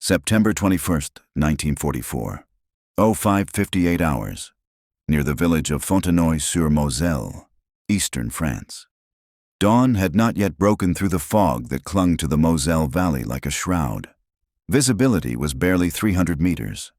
September 21st, 1944. 05:58 hours, near the village of Fontenoy-sur-Moselle, eastern France. Dawn had not yet broken through the fog that clung to the Moselle Valley like a shroud. Visibility was barely 300 meters.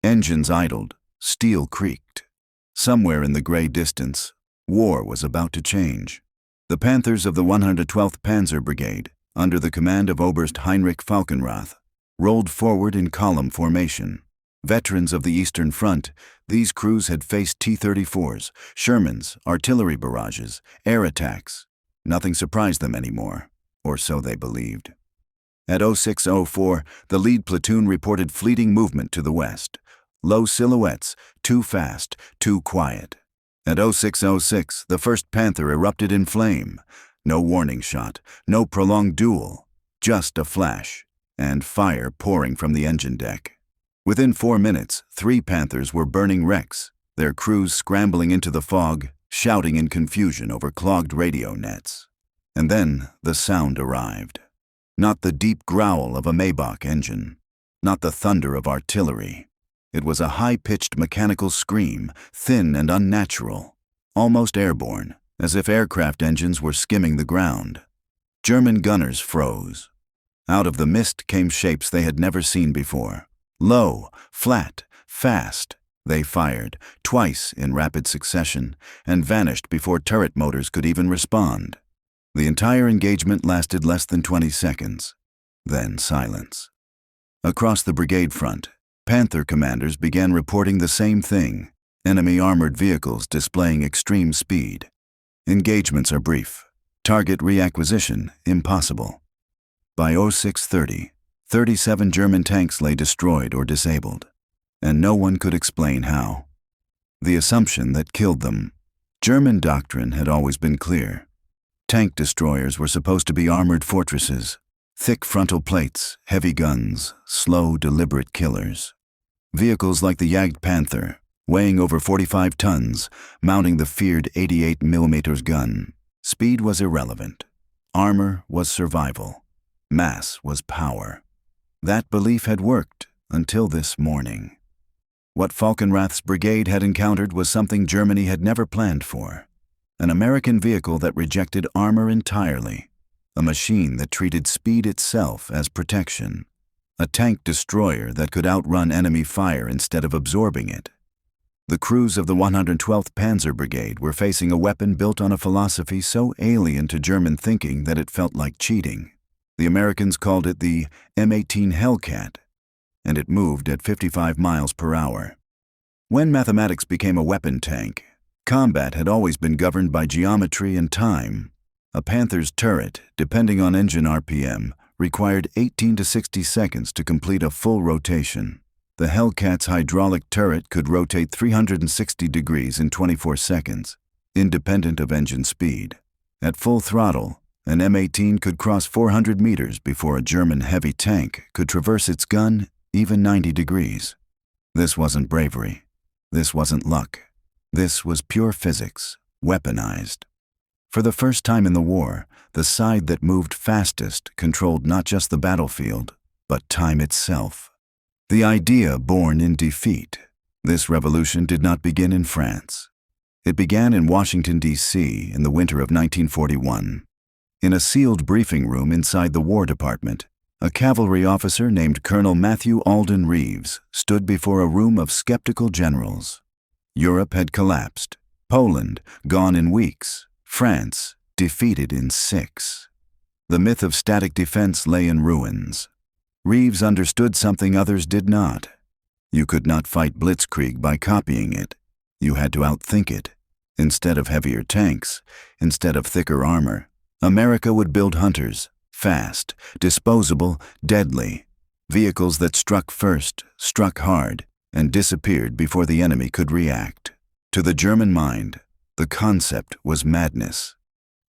Engines idled, steel creaked. Somewhere in the gray distance, war was about to change. The Panthers of the 112th Panzer Brigade, under the command of Oberst Heinrich Falkenrath, rolled forward in column formation. Veterans of the Eastern Front, these crews had faced T-34s, Shermans, artillery barrages, air attacks. Nothing surprised them anymore, or so they believed. At 06:04, the lead platoon reported fleeting movement to the west. Low silhouettes, too fast, too quiet. At 06:06, the 1st Panther erupted in flame. No warning shot, no prolonged duel, just a flash, and fire pouring from the engine deck. Within 4 minutes, 3 Panthers were burning wrecks, their crews scrambling into the fog, shouting in confusion over clogged radio nets. And then the sound arrived. Not the deep growl of a Maybach engine, not the thunder of artillery. It was a high-pitched mechanical scream, thin and unnatural, almost airborne, as if aircraft engines were skimming the ground. German gunners froze. Out of the mist came shapes they had never seen before. Low, flat, fast, they fired, twice in rapid succession, and vanished before turret motors could even respond. The entire engagement lasted less than 20 seconds. Then silence. Across the brigade front, Panther commanders began reporting the same thing: enemy armored vehicles displaying extreme speed. Engagements are brief. Target reacquisition impossible. By 06:30, 37 German tanks lay destroyed or disabled, and no one could explain how. The assumption that killed them. German doctrine had always been clear. Tank destroyers were supposed to be armored fortresses, thick frontal plates, heavy guns, slow, deliberate killers. Vehicles like the Jagd Panther, weighing over 45 tons, mounting the feared 88mm gun. Speed was irrelevant. Armor was survival. Mass was power. That belief had worked until this morning. What Falkenrath's brigade had encountered was something Germany had never planned for. An American vehicle that rejected armor entirely. A machine that treated speed itself as protection. A tank destroyer that could outrun enemy fire instead of absorbing it. The crews of the 112th Panzer Brigade were facing a weapon built on a philosophy so alien to German thinking that it felt like cheating. The Americans called it the M18 Hellcat, and it moved at 55 miles per hour. When mathematics became a weapon tank, combat had always been governed by geometry and time. A Panther's turret, depending on engine RPM, required 18 to 60 seconds to complete a full rotation. The Hellcat's hydraulic turret could rotate 360 degrees in 24 seconds, independent of engine speed. At full throttle, an M18 could cross 400 meters before a German heavy tank could traverse its gun even 90 degrees. This wasn't bravery. This wasn't luck. This was pure physics, weaponized. For the first time in the war, the side that moved fastest controlled not just the battlefield, but time itself. The idea born in defeat. This revolution did not begin in France. It began in Washington, D.C. in the winter of 1941. In a sealed briefing room inside the War Department, a cavalry officer named Colonel Matthew Alden Reeves stood before a room of skeptical generals. Europe had collapsed. Poland, gone in weeks. France, defeated in 6. The myth of static defense lay in ruins. Reeves understood something others did not. You could not fight blitzkrieg by copying it. You had to outthink it. Instead of heavier tanks, instead of thicker armor, America would build hunters, fast, disposable, deadly, vehicles that struck first, struck hard, and disappeared before the enemy could react. To the German mind, the concept was madness.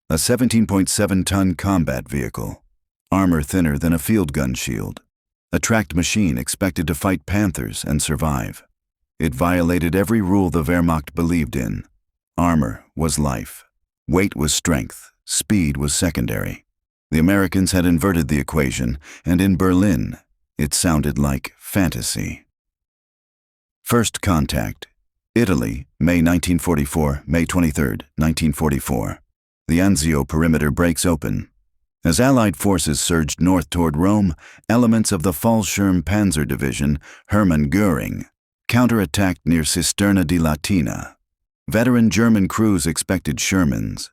A 17.7-ton combat vehicle, armor thinner than a field gun shield, a tracked machine expected to fight Panthers and survive. It violated every rule the Wehrmacht believed in. Armor was life. Weight was strength. Speed was secondary. The Americans had inverted the equation, and in Berlin, It sounded like fantasy. First contact. Italy, May 1944, May 23, 1944. The Anzio perimeter breaks open. As Allied forces surged north toward Rome, elements of the Fallschirm Panzer Division, Hermann Göring, counterattacked near Cisterna di Latina. Veteran German crews expected Shermans,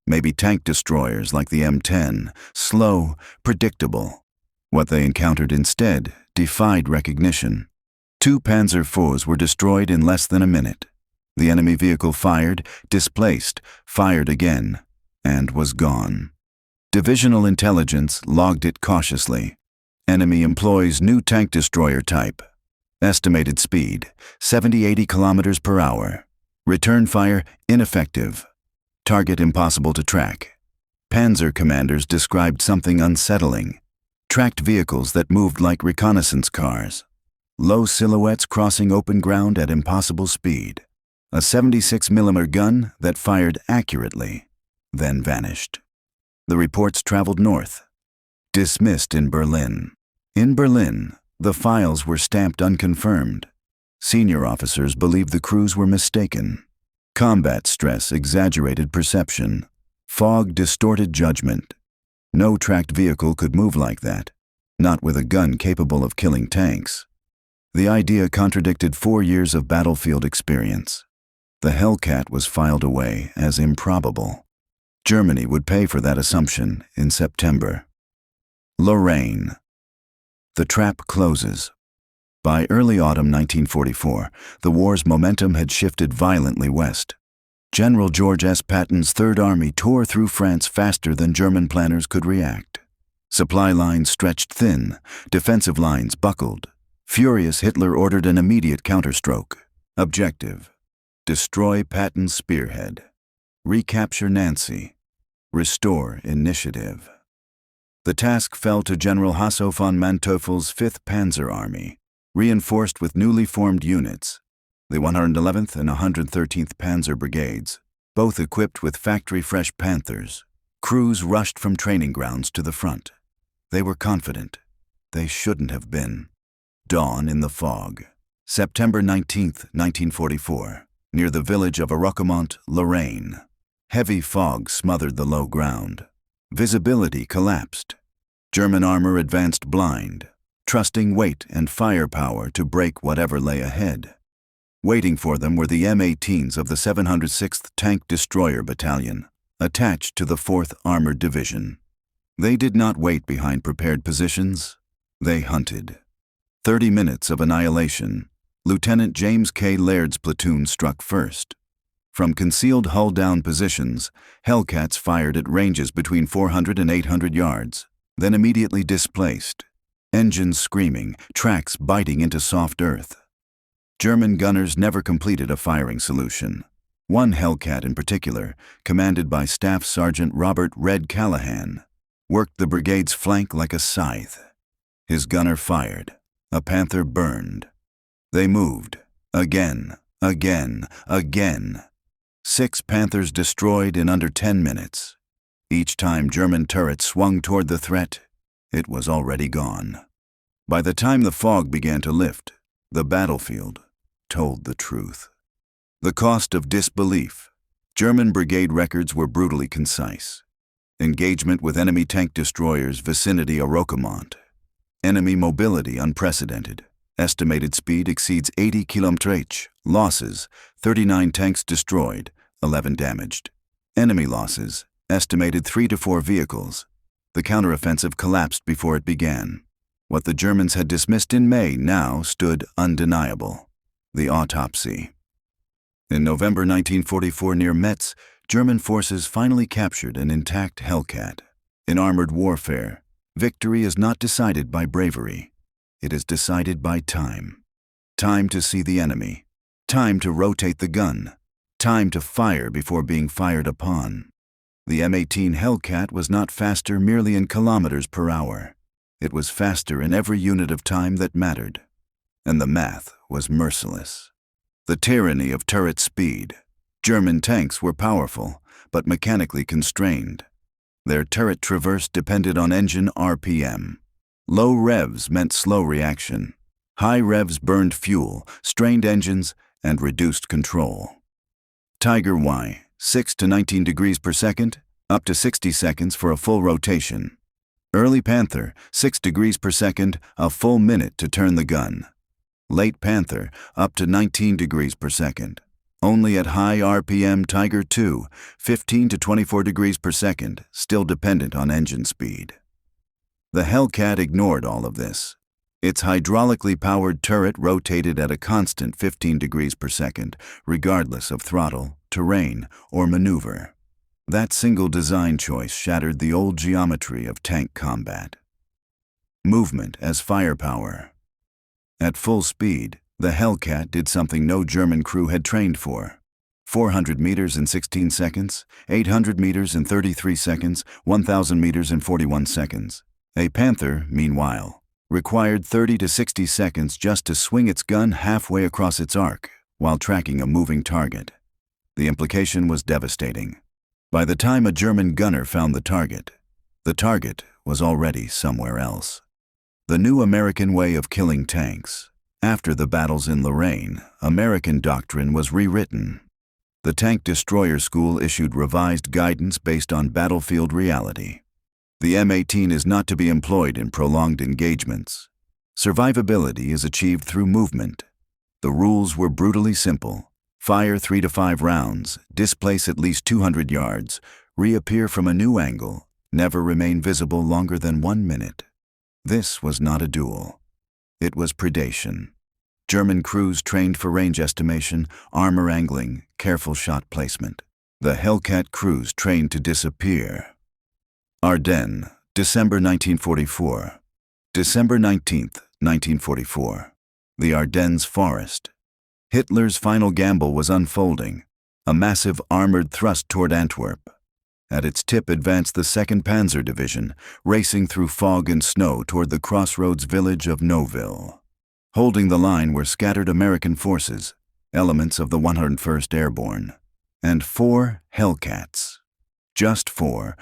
maybe tank destroyers like the M10, slow, predictable. What they encountered instead defied recognition. 2 Panzer IVs were destroyed in less than a minute. The enemy vehicle fired, displaced, fired again, and was gone. Divisional intelligence logged it cautiously. Enemy employs new tank destroyer type. Estimated speed, 70-80 kilometers per hour. Return fire, ineffective. Target impossible to track. Panzer commanders described something unsettling. Tracked vehicles that moved like reconnaissance cars. Low silhouettes crossing open ground at impossible speed. A 76mm gun that fired accurately, then vanished. The reports traveled north. Dismissed in Berlin. In Berlin, the files were stamped unconfirmed. Senior officers believed the crews were mistaken. Combat stress exaggerated perception. Fog distorted judgment. No tracked vehicle could move like that, not with a gun capable of killing tanks. The idea contradicted 4 years of battlefield experience. The Hellcat was filed away as improbable. Germany would pay for that assumption in September. Lorraine. The trap closes. By early autumn 1944, the war's momentum had shifted violently west. General George S. Patton's Third Army tore through France faster than German planners could react. Supply lines stretched thin, defensive lines buckled. Furious Hitler ordered an immediate counterstroke. Objective: destroy Patton's spearhead. Recapture Nancy. Restore initiative. The task fell to General Hasso von Manteuffel's 5th Panzer Army, reinforced with newly formed units, the 111th and 113th Panzer Brigades, both equipped with factory-fresh Panthers. Crews rushed from training grounds to the front. They were confident. They shouldn't have been. Dawn in the fog. September 19, 1944, near the village of Arrocamont, Lorraine. Heavy fog smothered the low ground. Visibility collapsed. German armor advanced blind, trusting weight and firepower to break whatever lay ahead. Waiting for them were the M18s of the 706th Tank Destroyer Battalion, attached to the 4th Armored Division. They did not wait behind prepared positions. They hunted. 30 minutes of annihilation. Lieutenant James K. Laird's platoon struck first. From concealed hull-down positions, Hellcats fired at ranges between 400 and 800 yards, then immediately displaced. Engines screaming, tracks biting into soft earth. German gunners never completed a firing solution. One Hellcat in particular, commanded by Staff Sergeant Robert "Red" Callahan, worked the brigade's flank like a scythe. His gunner fired. A Panther burned. They moved. Again, again, again. 6 Panthers destroyed in under 10 minutes. Each time German turrets swung toward the threat, it was already gone. By the time the fog began to lift, the battlefield told the truth. The cost of disbelief. German brigade records were brutally concise. Engagement with enemy tank destroyers vicinity Arrocamont. Enemy mobility unprecedented. Estimated speed exceeds 80 km/h. Losses: 39 tanks destroyed, 11 damaged. Enemy losses: estimated 3 to 4 vehicles. The counteroffensive collapsed before it began. What the Germans had dismissed in May now stood undeniable. The autopsy. In November 1944 near Metz, German forces finally captured an intact Hellcat. In armored warfare, victory is not decided by bravery. It is decided by time. Time to see the enemy. Time to rotate the gun. Time to fire before being fired upon. The M18 Hellcat was not faster merely in kilometers per hour. It was faster in every unit of time that mattered. And the math was merciless. The tyranny of turret speed. German tanks were powerful, but mechanically constrained. Their turret traverse depended on engine RPM. Low revs meant slow reaction. High revs burned fuel, strained engines, and reduced control. Tiger Y, 6 to 19 degrees per second, up to 60 seconds for a full rotation. Early Panther, 6 degrees per second, a full minute to turn the gun. Late Panther, up to 19 degrees per second. Only at high RPM Tiger II, 15 to 24 degrees per second, still dependent on engine speed. The Hellcat ignored all of this. Its hydraulically powered turret rotated at a constant 15 degrees per second, regardless of throttle, terrain, or maneuver. That single design choice shattered the old geometry of tank combat. Movement as firepower. At full speed, the Hellcat did something no German crew had trained for. 400 meters in 16 seconds, 800 meters in 33 seconds, 1,000 meters in 41 seconds. A Panther, meanwhile, required 30 to 60 seconds just to swing its gun halfway across its arc while tracking a moving target. The implication was devastating. By the time a German gunner found the target was already somewhere else. The new American way of killing tanks. After the battles in Lorraine, American doctrine was rewritten. The Tank Destroyer School issued revised guidance based on battlefield reality. The M18 is not to be employed in prolonged engagements. Survivability is achieved through movement. The rules were brutally simple. Fire 3 to 5 rounds, displace at least 200 yards, reappear from a new angle, never remain visible longer than 1 minute. This was not a duel. It was predation. German crews trained for range estimation, armor angling, careful shot placement. The Hellcat crews trained to disappear. Ardennes, December 1944. December 19th, 1944. The Ardennes forest. Hitler's final gamble was unfolding. A massive armored thrust toward Antwerp. At its tip advanced the 2nd Panzer Division, racing through fog and snow toward the crossroads village of Neuville. Holding the line were scattered American forces, elements of the 101st Airborne, and 4 Hellcats. Just 4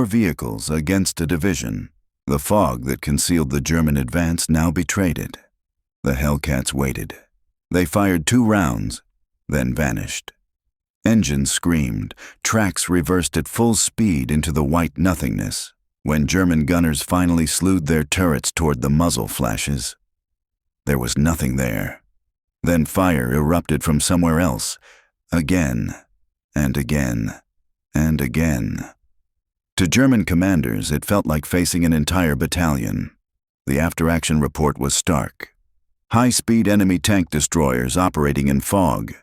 vehicles against a division. The fog that concealed the German advance now betrayed it. The Hellcats waited. They fired 2 rounds, then vanished. Engines screamed, tracks reversed at full speed into the white nothingness. When German gunners finally slewed their turrets toward the muzzle flashes, there was nothing there. Then fire erupted from somewhere else, again, and again, and again. To German commanders, it felt like facing an entire battalion. The after-action report was stark. High-speed enemy tank destroyers operating in fog.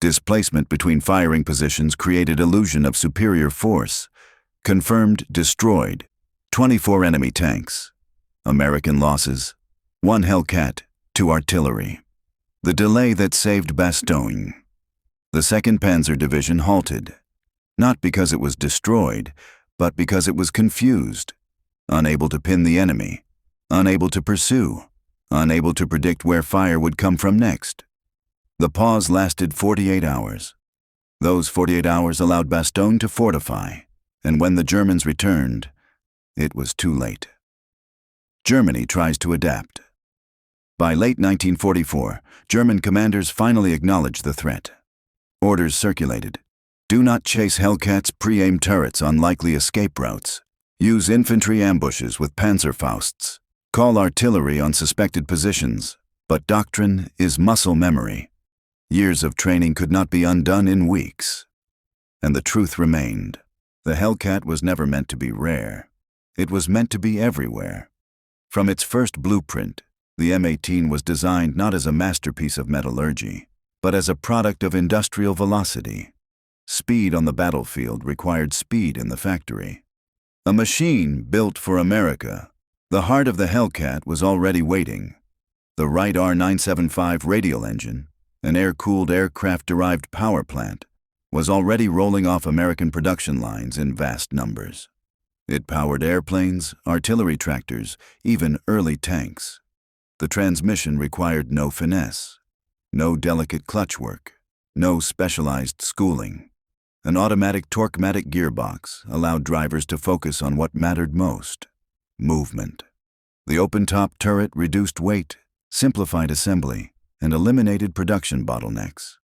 Displacement between firing positions created illusion of superior force. Confirmed destroyed. 24 enemy tanks. American losses. 1 Hellcat, 2 artillery. The delay that saved Bastogne. The 2nd Panzer Division halted. Not because it was destroyed, but because it was confused. Unable to pin the enemy. Unable to pursue. Unable to predict where fire would come from next. The pause lasted 48 hours. Those 48 hours allowed Bastogne to fortify, and when the Germans returned, it was too late. Germany tries to adapt. By late 1944, German commanders finally acknowledged the threat. Orders circulated. Do not chase Hellcats' pre-aimed turrets on likely escape routes. Use infantry ambushes with Panzerfausts. Call artillery on suspected positions. But doctrine is muscle memory. Years of training could not be undone in weeks. And the truth remained. The Hellcat was never meant to be rare. It was meant to be everywhere. From its first blueprint, the M18 was designed not as a masterpiece of metallurgy, but as a product of industrial velocity. Speed on the battlefield required speed in the factory. A machine built for America. The heart of the Hellcat was already waiting. The Wright R975 radial engine, an air-cooled aircraft-derived power plant, was already rolling off American production lines in vast numbers. It powered airplanes, artillery tractors, even early tanks. The transmission required no finesse, no delicate clutch work, no specialized schooling. An automatic torque-matic gearbox allowed drivers to focus on what mattered most: movement. The open-top turret reduced weight, simplified assembly, and eliminated production bottlenecks.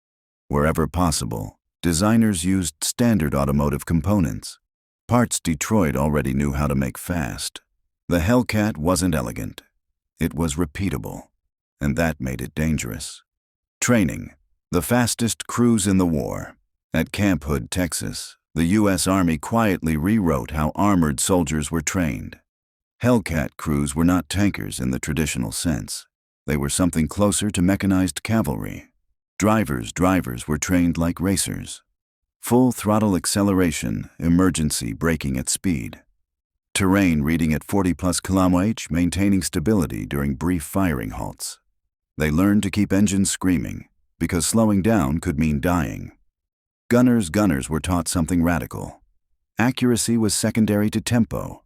Wherever possible, designers used standard automotive components, parts Detroit already knew how to make fast. The Hellcat wasn't elegant. It was repeatable, and that made it dangerous. Training: the fastest cruise in the war. At Camp Hood, Texas, the U.S. Army quietly rewrote how armored soldiers were trained. Hellcat crews were not tankers in the traditional sense. They were something closer to mechanized cavalry. Drivers were trained like racers. Full throttle acceleration, emergency braking at speed. Terrain reading at 40+ km/h, maintaining stability during brief firing halts. They learned to keep engines screaming, because slowing down could mean dying. Gunners were taught something radical. Accuracy was secondary to tempo.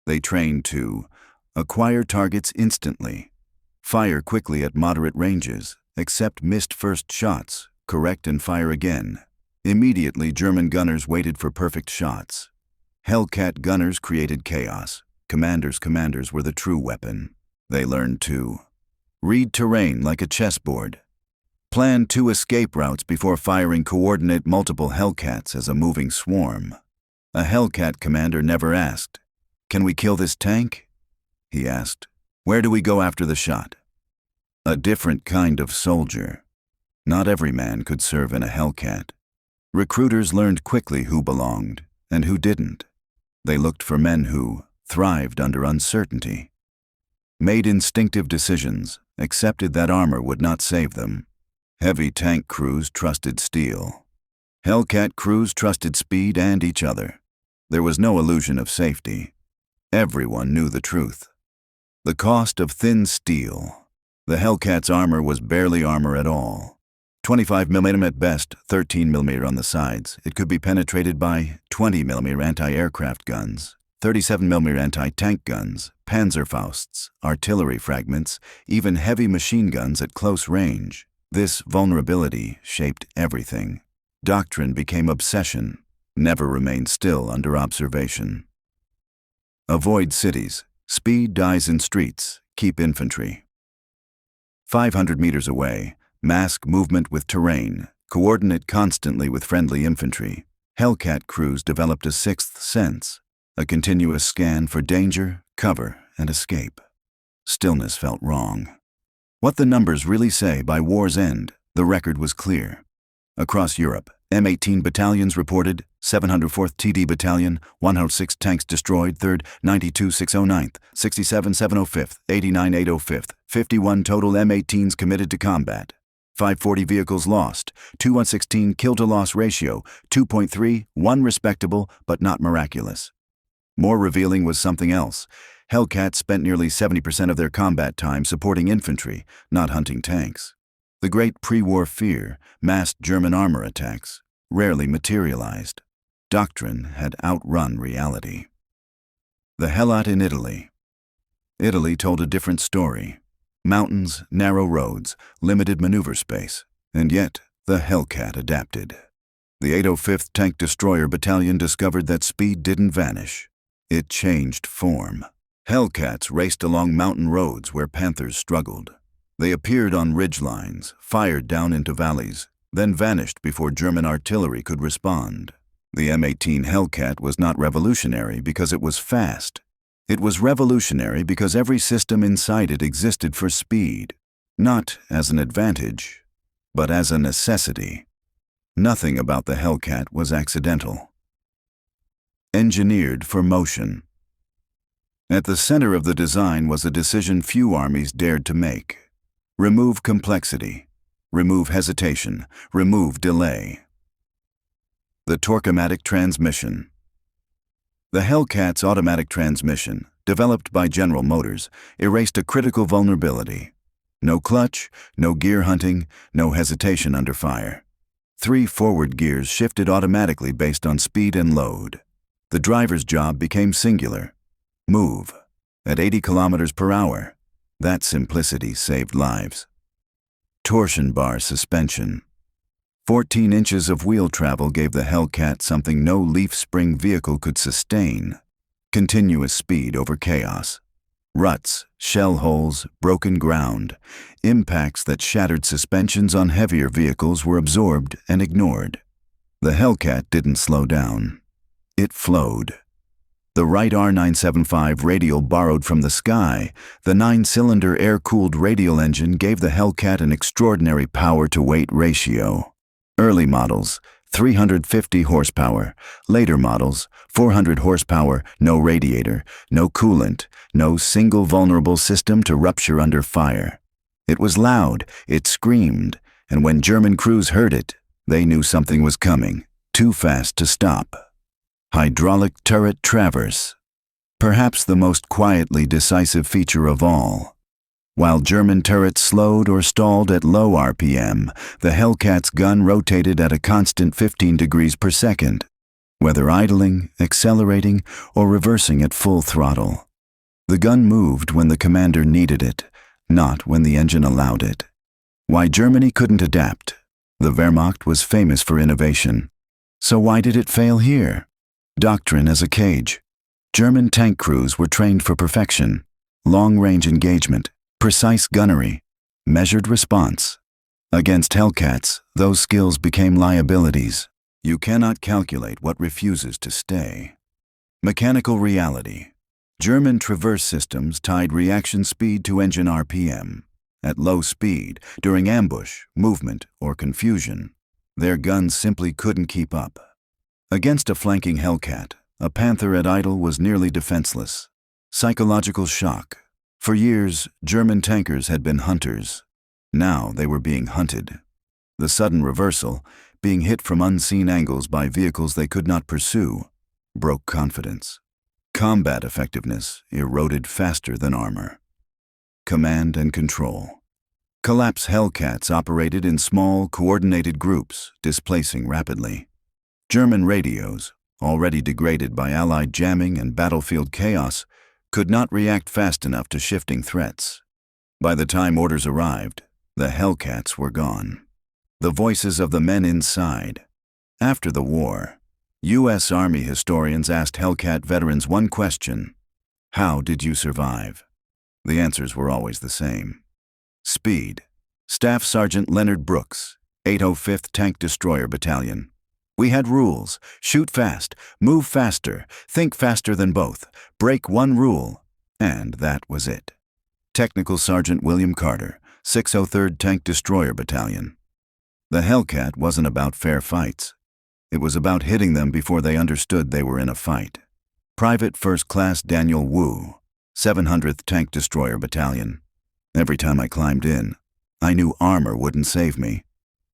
They trained to acquire targets instantly, fire quickly at moderate ranges, accept missed first shots, correct and fire again. Immediately, German gunners waited for perfect shots. Hellcat gunners created chaos. Commanders were the true weapon. They learned to read terrain like a chessboard, plan 2 escape routes before firing, coordinate multiple Hellcats as a moving swarm. A Hellcat commander never asked, "Can we kill this tank?" He asked, "Where do we go after the shot?" A different kind of soldier. Not every man could serve in a Hellcat. Recruiters learned quickly who belonged and who didn't. They looked for men who thrived under uncertainty, made instinctive decisions, accepted that armor would not save them. Heavy tank crews trusted steel. Hellcat crews trusted speed and each other. There was no illusion of safety. Everyone knew the truth. The cost of thin steel. The Hellcat's armor was barely armor at all. 25mm at best, 13mm on the sides. It could be penetrated by 20mm anti-aircraft guns, 37mm anti-tank guns, Panzerfausts, artillery fragments, even heavy machine guns at close range. This vulnerability shaped everything. Doctrine became obsession. Never remain still under observation. Avoid cities. Speed dies in streets. Keep infantry. 500 meters away, mask movement with terrain, coordinate constantly with friendly infantry. Hellcat crews developed a sixth sense, a continuous scan for danger, cover, and escape. Stillness felt wrong. What the numbers really say by war's end, the record was clear. Across Europe, M18 battalions reported, 704th TD Battalion, 106 tanks destroyed, 3rd, 92-609th, 67-705th, 89-805th, 51 total M18s committed to combat. 540 vehicles lost, 2:116 kill-to-loss ratio, 2.3, 1 respectable but not miraculous. More revealing was something else. Hellcats spent nearly 70% of their combat time supporting infantry, not hunting tanks. The great pre-war fear, massed German armor attacks, rarely materialized. Doctrine had outrun reality. The Hellat in Italy. Italy told a different story. Mountains, narrow roads, limited maneuver space, and yet the Hellcat adapted. The 805th Tank Destroyer Battalion discovered that speed didn't vanish. It changed form. Hellcats raced along mountain roads where Panthers struggled. They appeared on ridge lines, fired down into valleys, then vanished before German artillery could respond. The M18 Hellcat was not revolutionary because it was fast. It was revolutionary because every system inside it existed for speed, not as an advantage, but as a necessity. Nothing about the Hellcat was accidental. Engineered for motion. At the center of the design was a decision few armies dared to make. Remove complexity, remove hesitation, remove delay. The torque-o-matic transmission. The Hellcat's automatic transmission, developed by General Motors, erased a critical vulnerability. No clutch, no gear hunting, no hesitation under fire. 3 forward gears shifted automatically based on speed and load. The driver's job became singular. Move. At 80 kilometers per hour. That simplicity saved lives. Torsion bar suspension. 14 inches of wheel travel gave the Hellcat something no leaf spring vehicle could sustain. Continuous speed over chaos. Ruts, shell holes, broken ground, impacts that shattered suspensions on heavier vehicles were absorbed and ignored. The Hellcat didn't slow down. It flowed. The Wright R975 radial borrowed from the sky, the 9-cylinder air-cooled radial engine gave the Hellcat an extraordinary power-to-weight ratio. Early models, 350 horsepower. Later models, 400 horsepower, no radiator, no coolant, no single vulnerable system to rupture under fire. It was loud, it screamed, and when German crews heard it, they knew something was coming, too fast to stop. Hydraulic turret traverse. Perhaps the most quietly decisive feature of all. While German turrets slowed or stalled at low RPM, the Hellcat's gun rotated at a constant 15 degrees per second, whether idling, accelerating, or reversing at full throttle. The gun moved when the commander needed it, not when the engine allowed it. Why Germany couldn't adapt? The Wehrmacht was famous for innovation. So why did it fail here? Doctrine as a cage. German tank crews were trained for perfection, long-range engagement, precise gunnery, measured response. Against Hellcats, those skills became liabilities. You cannot calculate what refuses to stay. Mechanical reality. German traverse systems tied reaction speed to engine RPM. At low speed, during ambush, movement, or confusion, their guns simply couldn't keep up. Against a flanking Hellcat, a Panther at idle was nearly defenseless. Psychological shock. For years, German tankers had been hunters. Now they were being hunted. The sudden reversal, being hit from unseen angles by vehicles they could not pursue, broke confidence. Combat effectiveness eroded faster than armor. Command and control. Collapse Hellcats operated in small, coordinated groups, displacing rapidly. German radios, already degraded by Allied jamming and battlefield chaos, could not react fast enough to shifting threats. By the time orders arrived, the Hellcats were gone. The voices of the men inside. After the war, U.S. Army historians asked Hellcat veterans one question: how did you survive? The answers were always the same. Speed. Staff Sergeant Leonard Brooks, 805th Tank Destroyer Battalion. We had rules: shoot fast, move faster, think faster than both, break one rule, and that was it. Technical Sergeant William Carter, 603rd Tank Destroyer Battalion. The Hellcat wasn't about fair fights. It was about hitting them before they understood they were in a fight. Private First Class Daniel Wu, 700th Tank Destroyer Battalion. Every time I climbed in, I knew armor wouldn't save me,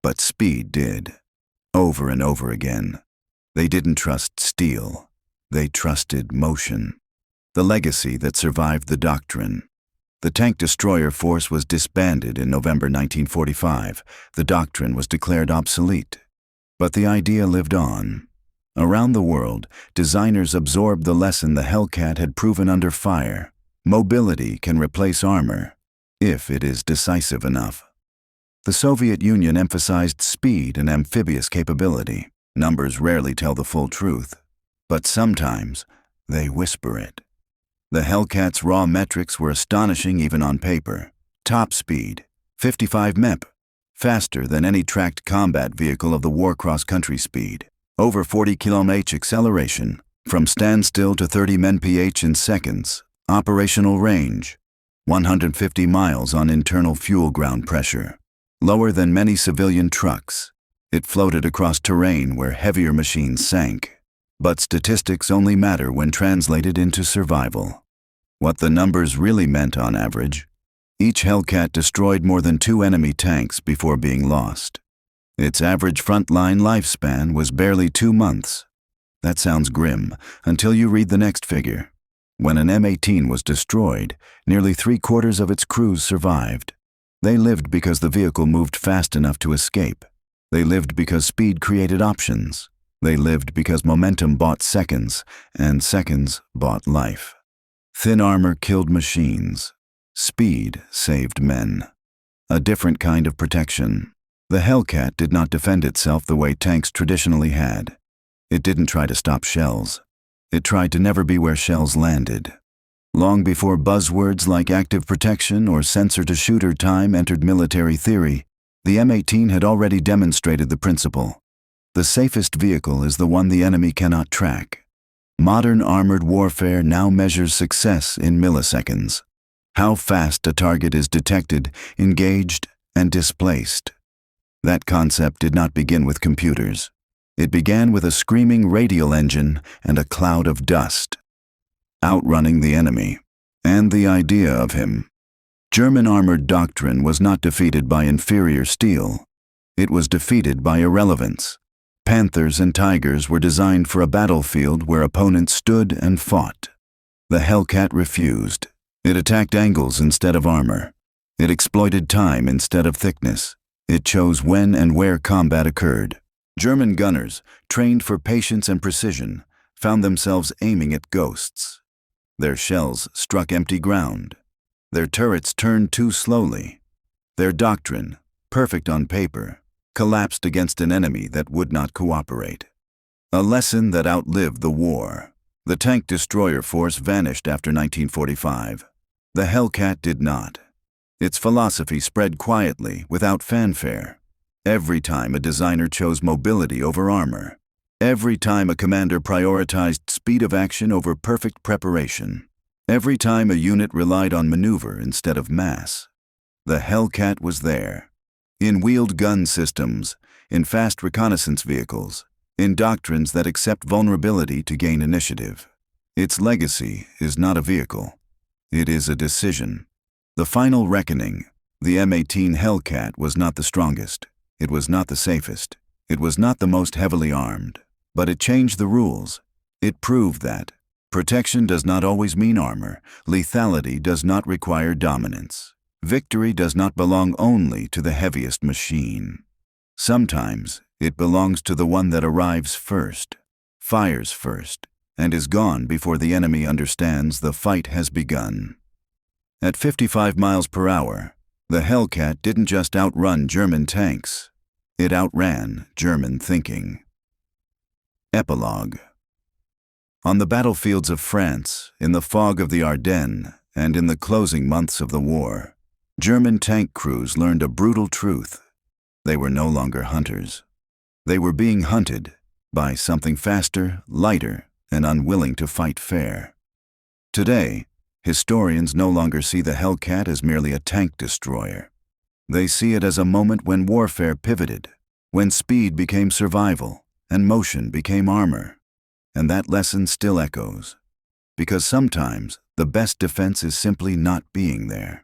but speed did. Over and over again. They didn't trust steel. They trusted motion. The legacy that survived the doctrine. The tank destroyer force was disbanded in November 1945. The doctrine was declared obsolete. But the idea lived on. Around the world, designers absorbed the lesson the Hellcat had proven under fire. Mobility can replace armor, if it is decisive enough. The Soviet Union emphasized speed and amphibious capability. Numbers rarely tell the full truth, but sometimes they whisper it. The Hellcat's raw metrics were astonishing even on paper. Top speed, 55 mph, faster than any tracked combat vehicle of the war cross-country speed. Over 40 km/h acceleration, from standstill to 30 mph in seconds. Operational range, 150 miles on internal fuel ground pressure. Lower than many civilian trucks. It floated across terrain where heavier machines sank. But statistics only matter when translated into survival. What the numbers really meant on average: each Hellcat destroyed more than 2 enemy tanks before being lost. Its average frontline lifespan was barely 2 months. That sounds grim until you read the next figure. When an M18 was destroyed, nearly 3/4 of its crews survived. They lived because the vehicle moved fast enough to escape. They lived because speed created options. They lived because momentum bought seconds, and seconds bought life. Thin armor killed machines. Speed saved men. A different kind of protection. The Hellcat did not defend itself the way tanks traditionally had. It didn't try to stop shells. It tried to never be where shells landed. Long before buzzwords like active protection or sensor-to-shooter time entered military theory, the M18 had already demonstrated the principle. The safest vehicle is the one the enemy cannot track. Modern armored warfare now measures success in milliseconds. How fast a target is detected, engaged, and displaced. That concept did not begin with computers. It began with a screaming radial engine and a cloud of dust. Outrunning the enemy, and the idea of him. German armored doctrine was not defeated by inferior steel. It was defeated by irrelevance. Panthers and Tigers were designed for a battlefield where opponents stood and fought. The Hellcat refused. It attacked angles instead of armor. It exploited time instead of thickness. It chose when and where combat occurred. German gunners, trained for patience and precision, found themselves aiming at ghosts. Their shells struck empty ground. Their turrets turned too slowly. Their doctrine, perfect on paper, collapsed against an enemy that would not cooperate. A lesson that outlived the war. The tank destroyer force vanished after 1945. The Hellcat did not. Its philosophy spread quietly, without fanfare. Every time a designer chose mobility over armor. Every time a commander prioritized speed of action over perfect preparation. Every time a unit relied on maneuver instead of mass. The Hellcat was there. In wheeled gun systems, in fast reconnaissance vehicles, in doctrines that accept vulnerability to gain initiative. Its legacy is not a vehicle. It is a decision. The final reckoning, the M18 Hellcat was not the strongest. It was not the safest. It was not the most heavily armed. But it changed the rules. It proved that protection does not always mean armor. Lethality does not require dominance. Victory does not belong only to the heaviest machine. Sometimes it belongs to the one that arrives first, fires first, and is gone before the enemy understands the fight has begun. At 55 miles per hour, the Hellcat didn't just outrun German tanks. It outran German thinking. Epilogue. On the battlefields of France, in the fog of the Ardennes, and in the closing months of the war, German tank crews learned a brutal truth. They were no longer hunters. They were being hunted by something faster, lighter, and unwilling to fight fair. Today, historians no longer see the Hellcat as merely a tank destroyer. They see it as a moment when warfare pivoted, when speed became survival, and motion became armor. And that lesson still echoes. Because sometimes the best defense is simply not being there.